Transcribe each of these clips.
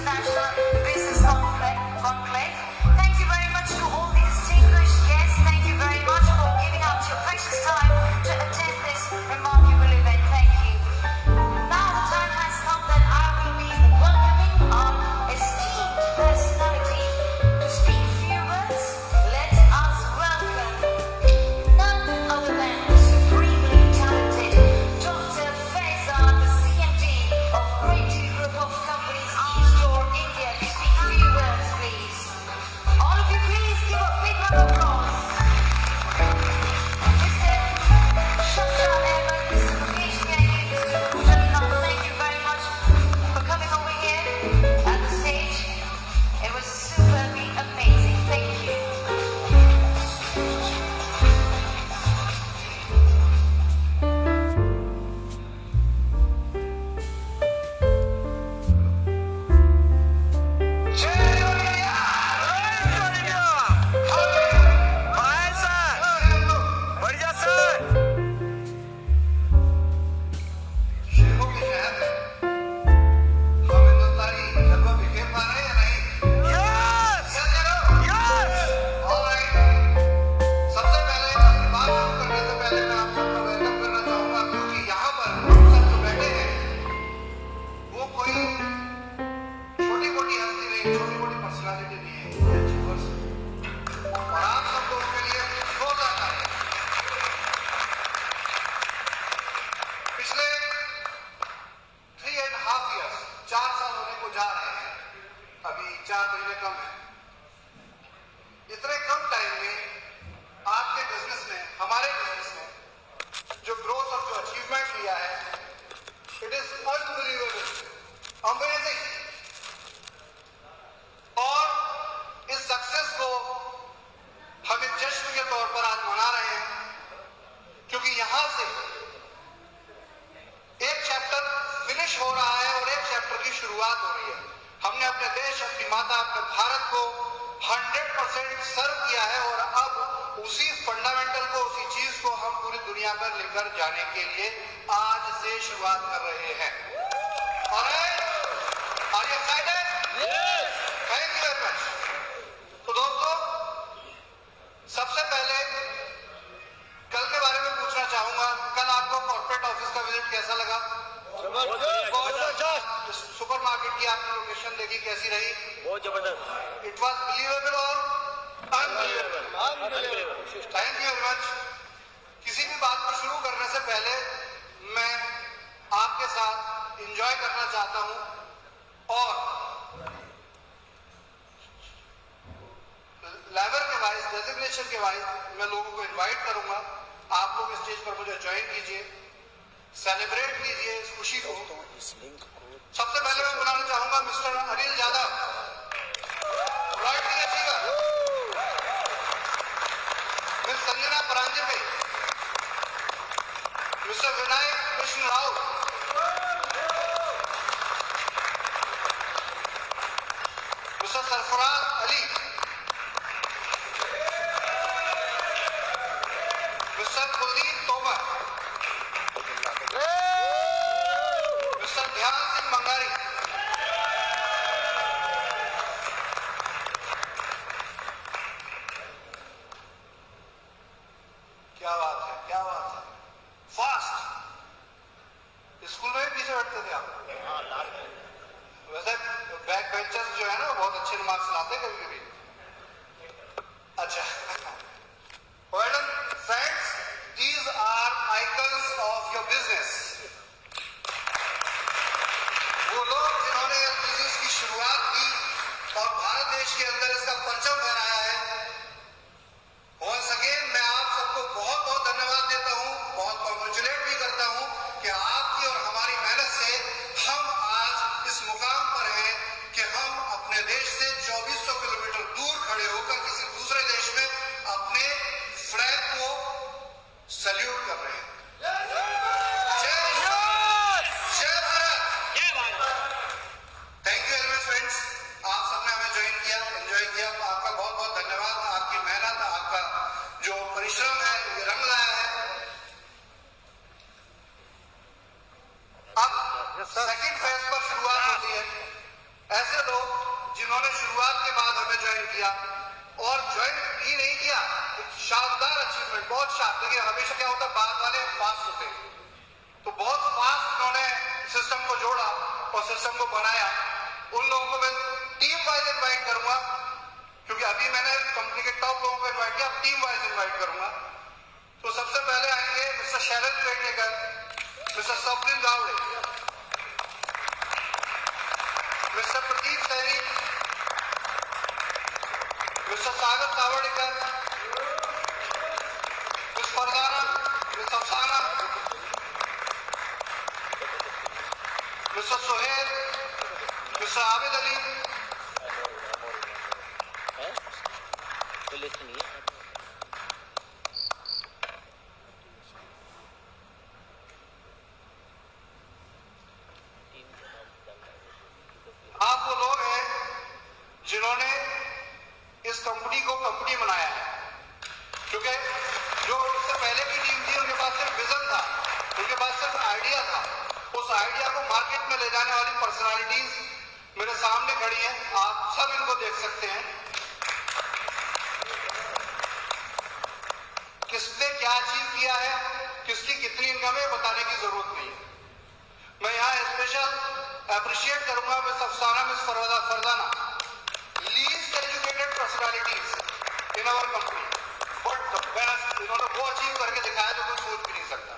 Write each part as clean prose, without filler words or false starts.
International Business Conclave. Thank you very much to all the distinguished guests. Thank you very much for giving up your precious time to attend this remarkable event. Thank you. Now the time has come that I will be welcoming our esteemed personality to speak a few words. Let us welcome none other than the supremely talented Dr. Faizan, the CMD of Great Group of Companies East Shore, India, to speak a few words, please. All of you, please give a big round of applause. Mr. Shakshar Ahmed, Mr. Mukesh Tyagi, Mr. Bhushan Khan, thank you very much for coming over here at the stage. It was superbly amazing. Thank you. शेखों के शहर में हम हिंदुस्तानी जलवा बिखेर पा रहे हैं या नहीं? कैसे हो? Alright. सबसे पहले अपनी बात शुरू करने से पहले मैं आप सबको वेलकम करना चाहूंगा, क्योंकि यहाँ पर हम सब जो बैठे हैं वो कोई छोटी मोटी हस्ती नहीं, छोटी मोटी पर्सनालिटी नहीं है, ये अचीवर्स हैं। और आप सबको उनके लिए जोरदार तालियां। पिछले 3.5 years, 4 साल होने को जा रहे हैं, अभी 4 महीने कम है। इतने कम टाइम में आपके बिजनेस में, हमारे बिजनेस में जो ग्रोथ और जो अचीवमेंट लिया है, इट इज अनबिलीवेबल, अमेजिंग। और इस सक्सेस को हम एक जश्न के तौर पर आज मना रहे हैं, क्योंकि यहां से एक चैप्टर फिनिश हो रहा है और एक चैप्टर की शुरुआत हो रही है। हमने अपने देश, अपनी माता, अपने भारत को 100% सर्व किया है और अब उसी फंडामेंटल को, उसी चीज को हम पूरी दुनिया पर लेकर जाने के लिए आज से शुरुआत कर रहे हैं। और are you excited? Thank you very much. तो दोस्तों, सबसे पहले कल के बारे में पूछना चाहूंगा। कल आपको कॉर्पोरेट ऑफिस का विजिट कैसा लगा? सुपरमार्केट की आपने लोकेशन देखी, कैसी रही? बहुत जबरदस्त। इट वॉज बिलीवेबल और unbelievable. Thank you very much. किसी भी बात को शुरू करने से पहले मैं आपके साथ एंजॉय करना चाहता हूं और लेवल के वाइज, डेजिग्नेशन के वाइज मैं लोगों को इनवाइट करूंगा। आप लोग स्टेज पर मुझे ज्वाइन कीजिए, सेलिब्रेट कीजिए इस खुशी को। सबसे पहले मैं बुलाना चाहूंगा Mr Anil Yadav, royalty achiever, miss Sanjana Paranjpe, Mr Vinayak Krishna Rao, Mr Sarfaraz Ali, Mr Kuldeep Tomar, Mr Dhyan Singh Bangari, क्या बात है, क्या बात है। फास्ट स्कूल में भी पीछे बैठते थे आप? वैसे बैक बेंचर्स जो है ना, बहुत अच्छे मार्क्स लाते कभी कभी। अच्छा, well done, friends. These are icons of your business. वो लोग जिन्होंने इस बिजनेस की शुरुआत की और भारत देश के अंदर इसका परचम फहराया है, once again मैं आप सबको बहुत बहुत धन्यवाद देता हूँ, बहुत कॉन्ग्रेचुलेट भी करता हूँ कि आपकी और हमारी मेहनत से हम आज इस मुकाम पर हैं कि हम अपने देश से 2400 किलोमीटर दूर खड़े होकर किसी दूसरे देश में अपने फ्लैग को सल्यूट कर रहे हैं। जय Bharat. Thank you very much friends. आप सबने हमें ज्वाइन किया, एंजॉय किया, आपका बहुत बहुत धन्यवाद। आपकी मेहनत, आपका जो परिश्रम है, ये रंग लाया है। अब सेकंड फेज पर शुरुआत होती है। ऐसे लोग जिन्होंने शुरुआत के बाद हमें ज्वाइन किया और ज्वाइन ही नहीं किया, शानदार अचीवमेंट, बहुत शार्प। देखिए हमेशा क्या होता है, बाद वाले फास्ट होते हैं, तो बहुत फास्ट उन्होंने सिस्टम को जोड़ा और सिस्टम को बनाया। उन लोगों को मैं टीम वाइज इन्वाइट करूंगा, क्योंकि अभी मैंने कंपनी के टॉप लोगों को इन्वाइट किया, टीम वाइज इन्वाइट करूंगा। तो सबसे पहले आएंगे mister Shailendra Pednekar, mister Swapnil Gawde, mister Pradeep Saini, mister Sagar Sawdekar, miss Farzana, miss Afsana, mister Sohail, mister Abid Ali, आप वो लोग हैं जिन्होंने इस कंपनी को कंपनी बनाया है। क्योंकि जो उससे पहले की टीम थी, उनके पास सिर्फ विजन था, उनके पास सिर्फ आइडिया था। उस आइडिया को मार्केट में ले जाने वाली पर्सनालिटीज मेरे सामने खड़ी हैं, आप सब इनको देख सकते हैं। किसने क्या अचीव किया है, किसकी कितनी इनकम है, बताने की जरूरत नहीं है। मैं यहाँ स्पेशल अप्रिशिएट करूंगा miss Afsana, miss Farzana, least educated personalities in our company, but the best. इन्होंने वो अचीव करके दिखाया जो कोई सोच भी नहीं सकता।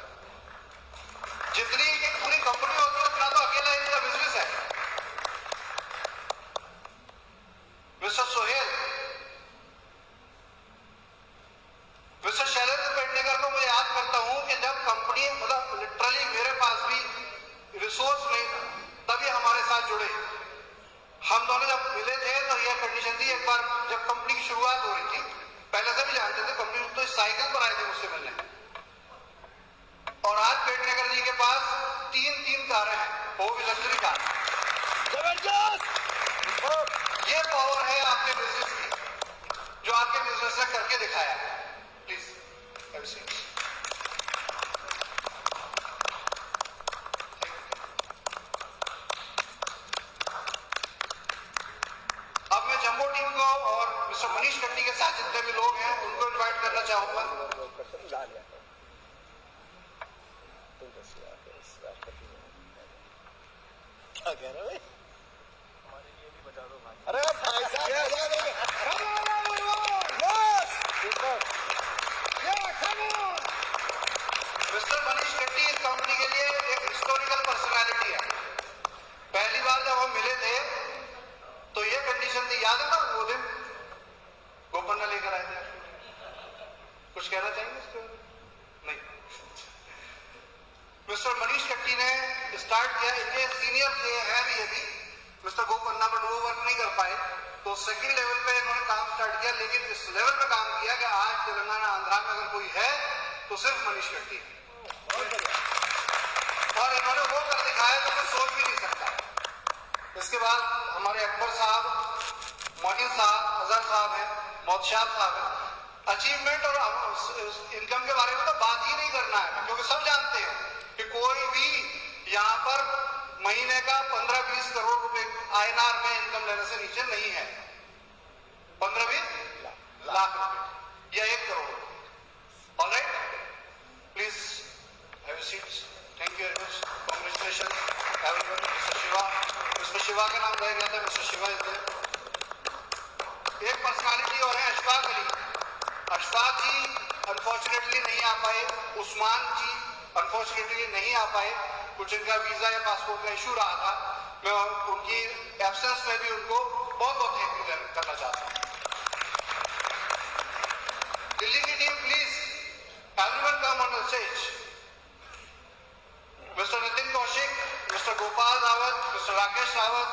जितनी पूरी कंपनी होती है उतना तो अकेला इनका बिजनेस है। मिस्टर सोहेल, मिस्टर शैलेंद्र पेडनेकर को मैं याद करता हूं कि जब कंपनी, मतलब लिटरली मेरे पास भी रिसोर्स नहीं था, तभी हमारे साथ जुड़े। हम दोनों जब मिले थे तो यह कंडीशन थी, एक बार जब कंपनी की शुरुआत हो रही थी, पहले से भी जानते थे कंपनी, तो साइकिल पर आए थे मुझसे मिलने। और आज पेडनेकर जी के पास 3 कारें हैं, वो भी लग्जरी कार। जबरदस्त! ये पावर है आपके बिजनेस की, जो आपके बिजनेस ने करके दिखाया है। Please have a seat. अब मैं जंबो टीम को और मिस्टर मनीष कट्टी के साथ जितने भी लोग हैं उनको इनवाइट करना चाहूंगा। क्या कह रहे हो? अरे भाई मिस्टर मनीष कट्टी इस कंपनी के लिए एक हिस्टोरिकल पर्सनालिटी है। पहली बार जब हम मिले थे तो ये कंडीशन थी, याद है ना वो दिन गोपन्ना लेकर आए थे। कुछ कहना चाहेंगे इसको? नहीं। मिस्टर मनीष कट्टी ने स्टार्ट किया, इनके सीनियर थे, है भी अभी मिस्टर गोपन्ना, बट वो वर्क नहीं कर पाए, तो सेकंड लेवल पे इन्होंने काम स्टार्ट किया। लेकिन इस लेवल पे काम किया कि आज तेलंगाना आंध्रा में अगर कोई है तो सिर्फ मनीष कट्टी है, और इन्होंने वो कर दिखाया जो कोई सोच भी नहीं सकता। इसके बाद हमारे अकबर साहब, मोनिल साहब, अजहर साहब हैं, मोहतशाब साहब हैं। अचीवमेंट और इनकम के बारे में तो बात ही नहीं करना है, क्योंकि सब जानते हैं कि कोई भी यहाँ पर महीने का 15-20 करोड़ रुपए INR में इनकम लेने से नीचे नहीं है। 15-20 लाख रुपए या 1 crore. Alright, please have a seat. Thank you very much, congratulation everyone. Mister Shiva का नाम दिया गया था, मिस्टर शिवा इज देयर। एक पर्सनालिटी और है अशफाक अली। अशफाक जी अनफॉर्चुनेटली नहीं आ पाए, उस्मान जी अनफॉर्चुनेटली नहीं आ पाए, कुछ इनका वीजा या पासपोर्ट का इशू रहा था। मैं उनकी एब्सेंस में भी उनको बहुत बहुत थैंक यू करना चाहता हूँ। दिल्ली की team please, everyone come on the stage. Mister Nitin Kaushik, mister Gopal Rawat, mister Rakesh Rawat,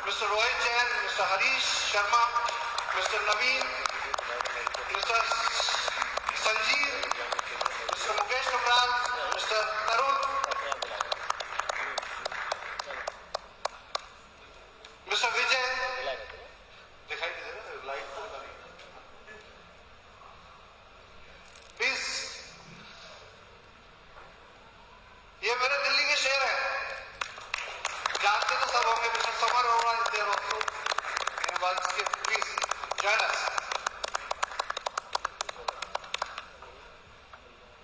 mister Rohit Jain, mister Harish Sharma, mister Naveen, mister Sanjeev, mister Mukesh Tukral, mister Tarun, mister Vijay, दिखाई दे रहा है लाइट को प्लीज। ये मेरे दिल्ली के शेर हैं, जानते तो सब होंगे। Mr Samar Arora is there also. धन्यवाद इसके। Please join us.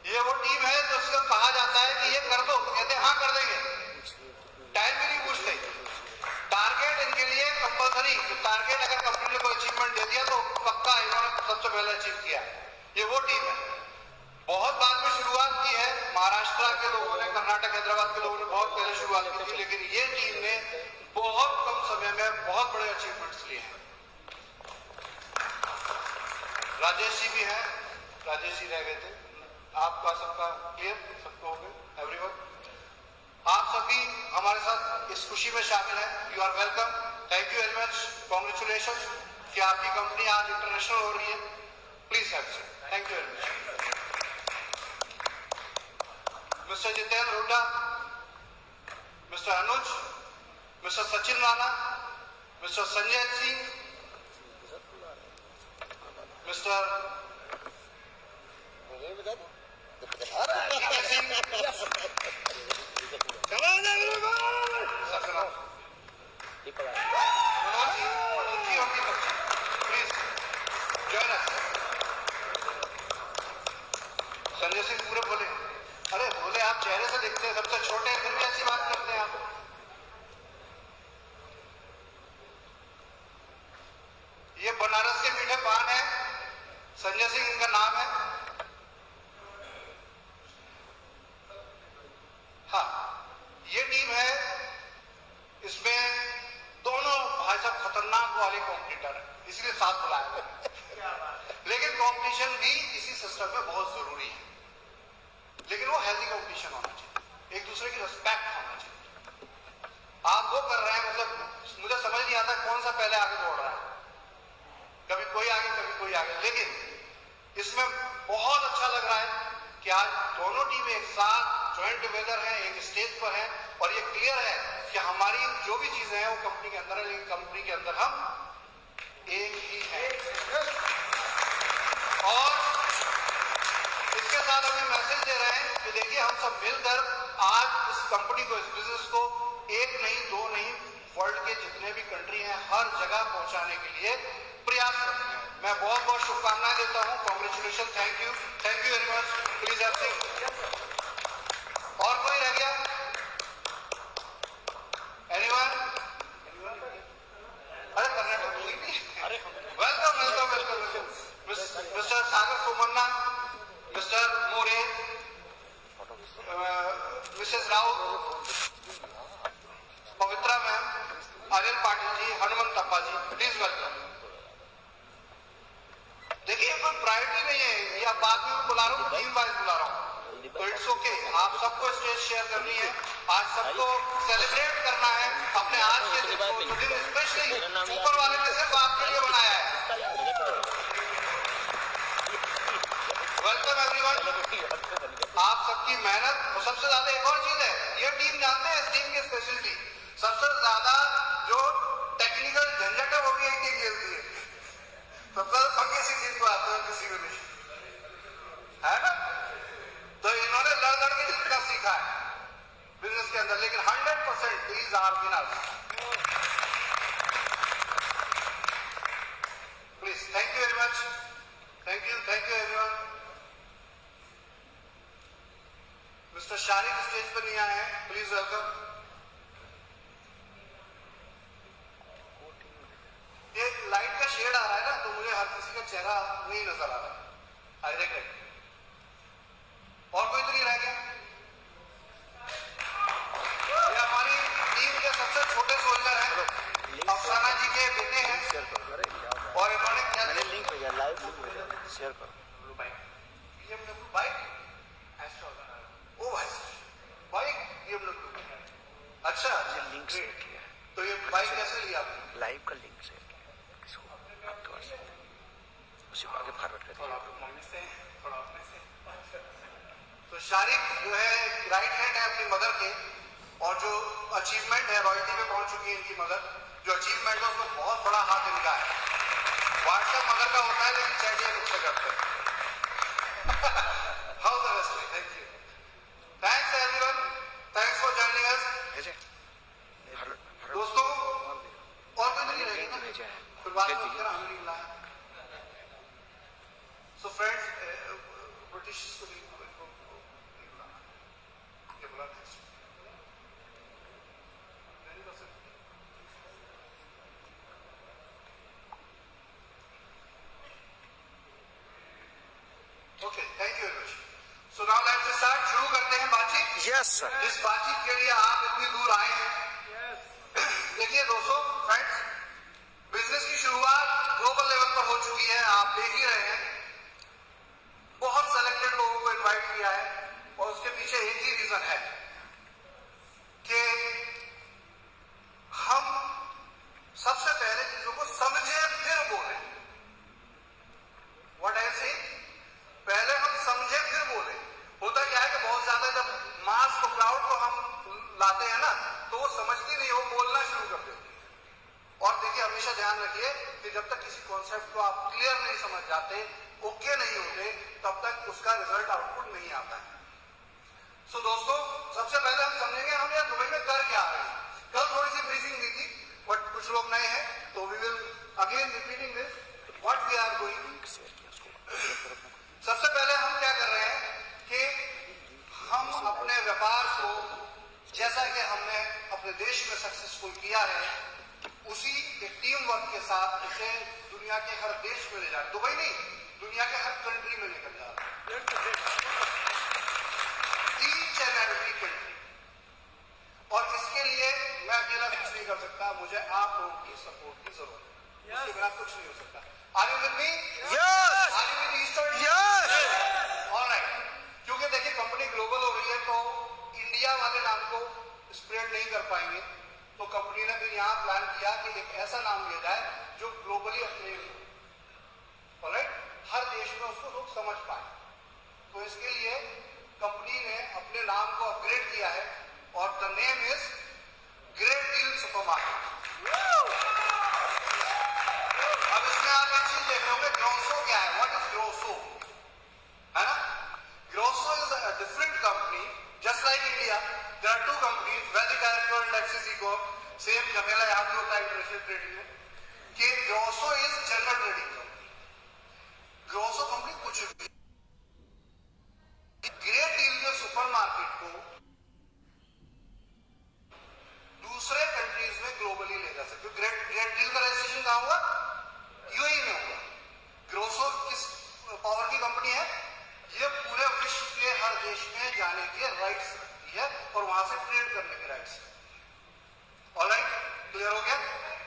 ये वो टीम है जिसको कहा जाता है कि ये कर दो, कहते हाँ कर देंगे, टाइम भी नहीं पूछते। टारगेट इनके लिए कंपलसरी, टारगेट अगर कंपनी ने कोई अचीवमेंट दे दिया तो पक्का इन्होंने सबसे पहले अचीव किया। ये वो टीम है। बहुत बाद में शुरुआत की है, महाराष्ट्र के लोगों ने, कर्नाटक, हैदराबाद के लोगों ने बहुत पहले शुरुआत की थी, लेकिन ये टीम ने बहुत कम समय में बहुत बड़े अचीवमेंट्स लिए हैं। राजेश जी भी हैं, राजेश जी रह गए थे। आपका सबका क्लियर, सबको हो गए एवरीवन। आप सभी हमारे साथ इस खुशी में शामिल हैं। You are welcome, thank you very much, congratulation कि आपकी कंपनी आज इंटरनेशनल हो रही है। Please have sir, thank you very much. Mr Jitendra Hooda, Mr Anuj, Mr Sachin Rana, Mr Sanjay Singh, Mr Sanjay Singh पूरे बोले, अरे बोले आप चेहरे से दिखते हैं सबसे छोटे हैं, फिर कैसी बात करते हैं आप। ये बनारस के मीठे पान है, संजय सिंह इनका नाम है। हाँ, ये टीम है, इसमें दोनों भाई साहब खतरनाक वाले कॉम्पिटिटर है, इसलिए साथ बुलाया गया। लेकिन कॉम्पिटिशन भी इसी सिस्टम में बहुत जरूरी है, लेकिन वो हेल्दी कॉम्पिटिशन होना चाहिए, एक दूसरे की रिस्पेक्ट होना चाहिए। आप वो कर रहे हैं, मतलब मुझे समझ नहीं आता कौन सा पहले आगे दौड़ रहा है, कभी कोई आगे कभी कोई आगे, लेकिन इसमें बहुत अच्छा लग रहा है कि आज दोनों टीमें एक साथ ज्वाइंट टुगेदर हैं, एक स्टेज पर हैं, और ये क्लियर है कि हमारी जो भी चीजें हैं वो कंपनी के अंदर है, लेकिन कंपनी के अंदर हम एक ही हैं। और इसके साथ हमें मैसेज दे रहे हैं कि देखिए हम सब मिलकर आज इस कंपनी को, इस बिजनेस को एक नहीं, दो नहीं, वर्ल्ड के जितने भी कंट्री हैं हर जगह पहुंचाने के लिए प्रयास करते हैं। मैं बहुत बहुत शुभकामनाएं देता हूं। Congratulation, thank you very much. Please have seat. और कोई रह गया? एनीवन? अरे कर्नाटक कोई नहीं? Welcome welcome welcome. Mr Sagar Somanna, Mr More, Mrs Raut, Pavitra ma'am, Anil Patil ji, Hanumant Appa ji, please welcome. देखिए कोई प्रायोरिटी नहीं है, या बाद में बुला रहा हूँ, टीम वाइज बुला रहा हूँ, तो इट्स ओके। आप सबको स्टेज शेयर करनी है, आज सबको सेलिब्रेट करना है अपने आज के दिन को, जो दिन स्पेशली ऊपर वाले ने सिर्फ आपके लिए बनाया है। Welcome everyone. आप सबकी मेहनत, और सबसे ज्यादा एक और चीज है, ये टीम जानते हैं इस टीम की स्पेशलिटी, सबसे ज्यादा जो टेक्निकल झंझट है वो भी एक टीम खेलती है। सबसे पंगे इसी टीम को आते हैं, किसी को नहीं, है ना? तो इन्होंने लड़ लड़ के जितना सीखा है बिजनेस के अंदर, लेकिन 100% these are winners. Please, thank you very much, thank you everyone. Mr Shariq stage पर नहीं आए हैं, प्लीज वेलकम। ये लाइट का शेड आ रहा है ना, तो मुझे हर किसी का चेहरा नहीं नजर आ रहा, आई रिग्रेट। और कोई तो नहीं रह गया? ये हमारी टीम के सबसे छोटे सोल्जर हैं, अफसाना जी के बेटे हैं, और इन्होंने क्या लिंक भेजा, लाइव लिंक शेयर करो। BMW बाइक, ओ भाई बाइक BMW, अच्छा लिंक शेयर किया। तो ये बाइक कैसे लिया आपने? लाइव का लिंक शेयर किया, इसको आप कर सकते हैं, उसी को आगे फॉरवर्ड कर दिया। तो शारिक जो है राइट हैंड है अपनी मदर के, और जो अचीवमेंट है, रॉयल्टी में पहुंच चुकी है इनकी मदर, जो अचीवमेंट है उसमें बहुत बड़ा हाथ इनका है। व्हाट्सएप मदर का होता है, लेकिन चैट ये मुझसे करते हैं। How the best, thank you, thanks everyone, thanks for joining us. दोस्तों और कोई नहीं रहेगा ना? फिर बाद में फिर हमें नहीं बुलाया। सो फ्रेंड्स, ब्रिटिश को नहीं बुलाना, ये बुला next. Okay, thank you very much. So now let's start, शुरू करते हैं बातचीत। Yes sir. इस बातचीत के लिए आप इतनी दूर आए हैं। देखिए दोस्तों, फ्रेंड्स, बिजनेस की शुरुआत ग्लोबल लेवल पर हो चुकी है, आप देख ही रहे हैं। बहुत सेलेक्टेड लोगों को इनवाइट किया है और उसके पीछे एक ही रीजन है कि हम सबसे पहले चीजों को समझे फिर बोले। व्हाट आई से, पहले हम समझे फिर बोले। होता क्या है कि बहुत ज्यादा जब मास को, क्राउड को हम लाते हैं ना, तो वो समझती नहीं, वो बोलना शुरू कर देती है। और देखिए, हमेशा ध्यान रखिए कि जब तक किसी कॉन्सेप्ट को आप क्लियर नहीं समझ जाते, ओके नहीं होते, तब तक उसका रिजल्ट आउटपुट नहीं आता है। सो दोस्तों, सबसे पहले हम समझेंगे हम यहाँ दुबई में कर क्या रहे हैं। कल थोड़ी सी ब्रीफिंग दी थी, बट कुछ लोग नए हैं, तो we will again repeating this what we are doing. सबसे पहले हम क्या कर रहे हैं कि हम अपने व्यापार को, जैसा कि हमने अपने देश में सक्सेसफुल किया है, उसी एक टीम वर्क के साथ इसे दुनिया के हर देश में ले जा, दुबई नहीं, दुनिया के हर कंट्री में लेकर जा रहे हैं, ईच एंड एवरी कंट्री। और इसके लिए मैं अकेला कुछ नहीं कर सकता, मुझे आप लोगों की सपोर्ट की जरूरत है, उसके बिना कुछ नहीं हो सकता। Are you with me? Yes. Are you with Eastern? Yes. Alright. क्योंकि देखिए, कंपनी ग्लोबल हो रही है, तो इंडिया वाले नाम को स्प्रेड नहीं कर पाएंगे, तो कंपनी ने फिर यहाँ प्लान किया कि एक ऐसा नाम लिया जाए जो ग्लोबली अक्लेम हो, ऑलराइट, हर देश में उसको लोग समझ पाए। तो इसके लिए कंपनी ने अपने नाम को अपग्रेड किया है और the name is great deal supermarket. अब इसमें आप एक चीज देख रहे होंगे, ग्रोसो क्या है, व्हाट इज ग्रोसो, है ना? Grosso is a different company, just like India there are two companies, Vedic agro and Axis eco, same झमेला यहाँ भी होता है इंटरनेशनल ट्रेडिंग में, कि Grosso is general trading company. Grosso company कुछ भी, ग्रेट डील के सुपरमार्केट को दूसरे कंट्रीज में ग्लोबली ले जा सकते हो। ग्रेट डील का रजिस्ट्रेशन कहाँ हुआ? यूएई में हुआ। ग्रोसो किस पावर की कंपनी है? ये पूरे विश्व के हर देश में जाने के राइट्स रखती है और वहां से ट्रेड करने के राइट्स। ऑलराइट, क्लियर हो गया?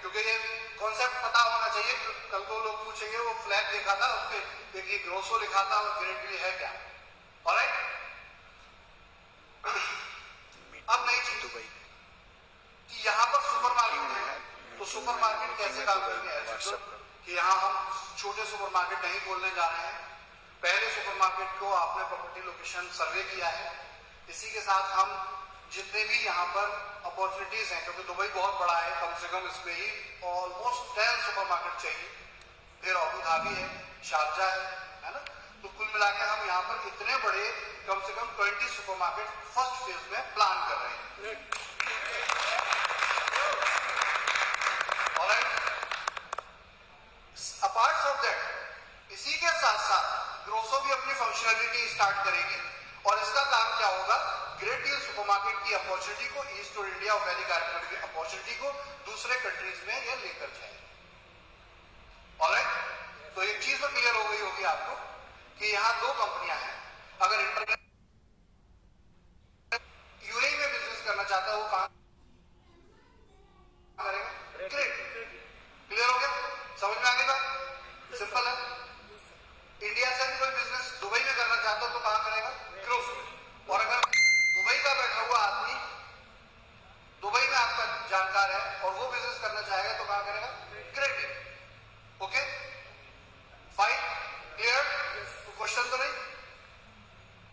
क्योंकि ये कॉन्सेप्ट पता होना चाहिए। कल को लोग पूछेंगे, वो फ्लैग देखा था, उस पर देखिए ग्रोसो लिखा था और ग्रेट डील है क्या। ऑलराइट, अब नई चीज दुबई कि यहाँ पर सुपरमार्केट है, तो सुपरमार्केट कैसे काम करेंगे? कि यहाँ हम छोटे सुपरमार्केट नहीं खोलने जा रहे हैं। पहले सुपरमार्केट को आपने प्रॉपर्टी लोकेशन सर्वे किया है। इसी के साथ हम जितने भी यहाँ पर अपॉर्चुनिटीज हैं, क्योंकि दुबई बहुत बड़ा है, कम से कम इसमें ही ऑलमोस्ट 10 सुपरमार्केट चाहिए, फिर अबू धाबी है, शारजा है ना? तो कुल मिलाकर हम यहाँ पर इतने बड़े कम से कम 20 सुपरमार्केट फर्स्ट फेज में प्लान कर रहे हैं। ऑलराइट, अपार्ट फ्रॉम दैट, इसी के साथ साथ ग्रोसो भी अपनी फंक्शनलिटी स्टार्ट करेगी और इसका काम क्या होगा? ग्रेट डील सुपरमार्केट की अपॉर्चुनिटी को, ईस्ट और इंडिया और वैली गार्डन की अपॉर्चुनिटी को दूसरे कंट्रीज में ये लेकर जाए। ऑलराइट, तो एक चीज तो क्लियर हो गई होगी आपको कि यहाँ दो कंपनियां हैं। अगर इंटरनेट यूएई में बिजनेस करना चाहता है, वो कहां करेगा? ग्रेट, क्लियर हो गया? समझ में आ गई बात? सिंपल है। इंडिया से भी कोई बिजनेस दुबई में करना चाहता हो तो कहां करेगा? ग्रोसो में। और अगर दुबई का बैठा हुआ आदमी दुबई में आपका जानकार है और वो बिजनेस करना चाहेगा तो कहां करेगा? Great deal. Okay, fine, clear? Question तो नहीं?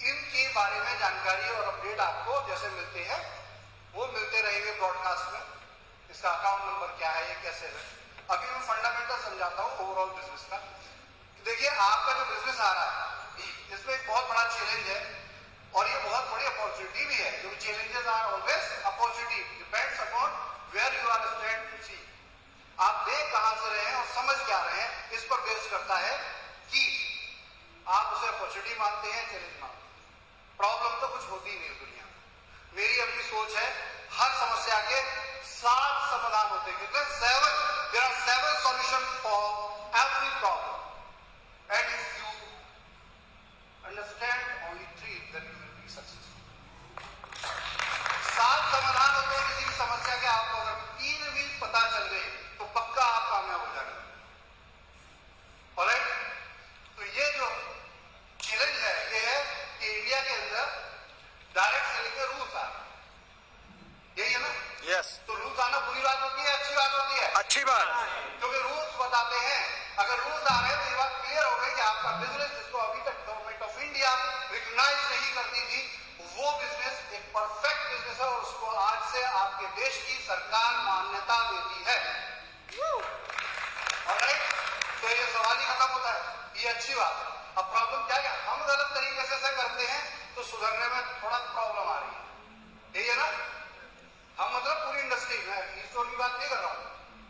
इनके बारे में जानकारी और अपडेट आपको जैसे मिलते हैं वो मिलते रहेंगे ब्रॉडकास्ट में। इसका अकाउंट नंबर क्या है, ये कैसे है। अभी मैं फंडामेंटल समझाता हूँ ओवरऑल बिजनेस का। देखिए, आपका जो बिजनेस आ रहा है इसमें एक बहुत बड़ा चैलेंज है और ये बहुत बड़ी अपॉर्चुनिटी भी है, क्योंकि challenges are always opportunity, depends upon where you are stand to see. आप देख कहां से रहे हैं और करता है कि आप उसे अपॉर्चुनिटी मानते हैं, चैलेंज मानते हैं। प्रॉब्लम तो कुछ होती ही नहीं दुनिया में। मेरी अपनी सोच है, हर समस्या के 7 समाधान होते हैं, क्योंकि there are 7 solutions for every problem, and if you understand only 3, then you will be successful. 7 समाधान होते हैं किसी भी समस्या के, आपको अगर 3 भी पता चल गए तो पक्का आप कामयाब हो जाएंगे। ऑलराइट, तो ये जो चैलेंज है ये है कि इंडिया के अंदर डायरेक्ट सेलिंग के रूल्स आ रहे हैं, यही है ना? यस, तो रूल्स आना बुरी बात होती है, अच्छी बात होती है? अच्छी बात। क्योंकि रूल्स बताते हैं, अगर रूल्स आ रहे हैं तो ये बात क्लियर हो गई कि आपका बिजनेस, जिसको अभी तक गवर्नमेंट ऑफ इंडिया रिकॉग्नाइज नहीं करती थी, वो बिजनेस एक परफेक्ट बिजनेस है और उसको आज से आपके देश की सरकार मान्यता देती है। ऑलराइट, तो ये सवाल ही खत्म होता है, ये अच्छी बात है। अब प्रॉब्लम क्या है, हम गलत तरीके से करते हैं तो सुधरने में थोड़ा प्रॉब्लम आ रही है, यही है ना? हम मतलब पूरी इंडस्ट्री में स्टोर की बात नहीं कर रहा हूं,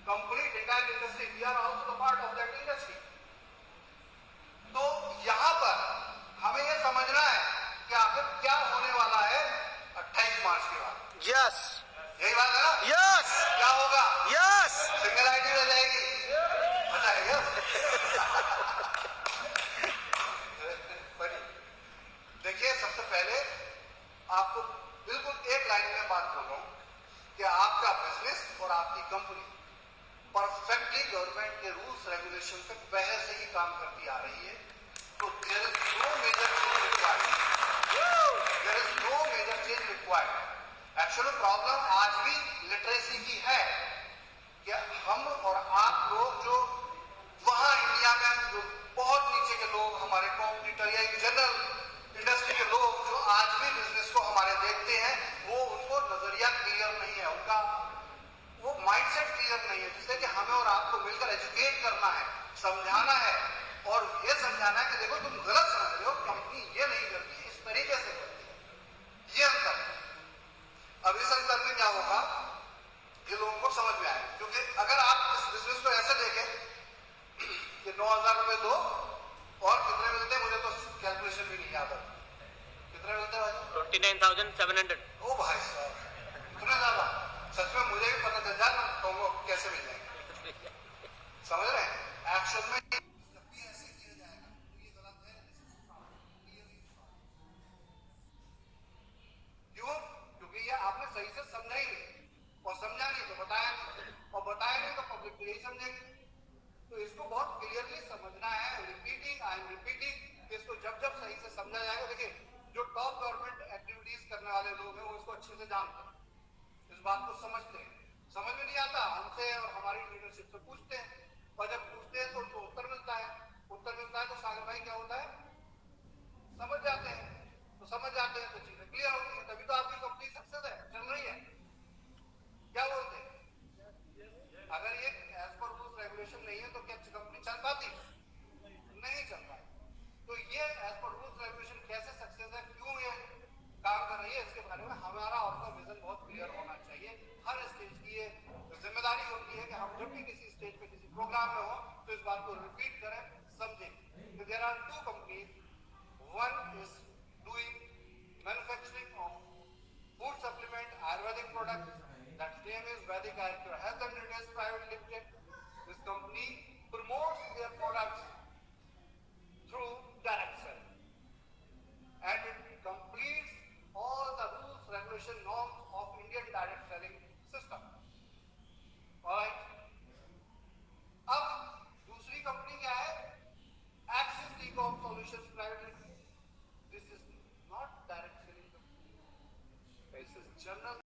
complete entire industry, we are also the part of that industry. तो यहां पर हमें यह समझना है कि आखिर क्या होने वाला है 28 मार्च के बाद। यस, यही बात है ना? यस, क्या होगा? यस, सिंगल आईडी रह जाएगी, मजा आएगा। देखिए, सबसे पहले आपको बिल्कुल एक लाइन में बात कर रहा हूं कि आपका बिजनेस और आपकी कंपनी परफेक्टली गवर्नमेंट के रूल्स रेगुलेशन पे पहले से ही काम करती आ रही है, तो there is no major change required. There is no major change required. Actually problem आज भी लिटरेसी की है कि हम और आप लोग जो वहां इंडिया में जो बहुत नीचे के लोग, हमारे कॉम्पिटिटर या जनरल इंडस्ट्री के लोग जो आज भी बिजनेस को हमारे देखते हैं, वो उनको नजरिया क्लियर नहीं है, उनका वो माइंडसेट क्लियर नहीं है, जिससे कि हमें और आपको मिलकर एजुकेट करना है, समझाना है और ये समझाना है कि देखो तुम गलत समझ रहे हो, कंपनी ये नहीं करती, इस तरीके से करती है, ये अंतर है। अब इस अंतर में क्या होगा, ये लोगों को समझ में आए, क्योंकि अगर आप इस बिजनेस को ऐसे देखें कि 9,000 रुपए दो और कितने मिलते हैं, मुझे तो कैलकुलेशन भी नहीं याद है, कितने मिलते हैं भाई? 29,700। ओ भाई साहब, इतना ज्यादा? सच में मुझे भी पता चल जाए ना तो वो कैसे मिल जाएंगे, समझ रहे हैं? एक्शन में जब भी ऐसे किया जाएगा तो ये गलत है। क्यों? क्योंकि ये आपने सही से समझा ही नहीं, और समझा नहीं तो बताया नहीं, और बताया नहीं तो पब्लिक को यही समझेगी। तो इसको बहुत क्लियरली समझना है, आई एम रिपीटिंग, इसको जब जब सही से समझा जाएगा। देखिए, जो टॉप गवर्नमेंट एक्टिविटीज करने वाले लोग हैं वो इसको अच्छे से जानते हैं, इस बात को समझते हैं। समझ में नहीं आता, हमसे और हमारी लीडरशिप से पूछते हैं, और जब पूछते हैं तो उनको उत्तर मिलता है। उत्तर मिलता है तो सागर भाई क्या होता है, समझ जाते हैं। तो समझ जाते हैं तो चीजें क्लियर होती है, तभी तो आपकी कंपनी सक्सेस है, चल रही है। क्या बोलते हैं? अगर ये एज पर रूल्स रेगुलेशन नहीं है तो क्या कंपनी चल पाती? नहीं चल पाती। तो ये एज पर रूल्स रेगुलेशन कैसे सक्सेस है, क्यों ये काम कर रही है, इसके बारे में हमारा और का विजन बहुत क्लियर होना चाहिए। हर स्टेज की ये जिम्मेदारी होती है कि हम जब भी किसी स्टेज पे किसी प्रोग्राम में हो तो इस बात को रिपीट करें, समझें। तो there are 2 companies, one is doing manufacturing of food supplement Ayurvedic products, that name is Vedic Ayurveda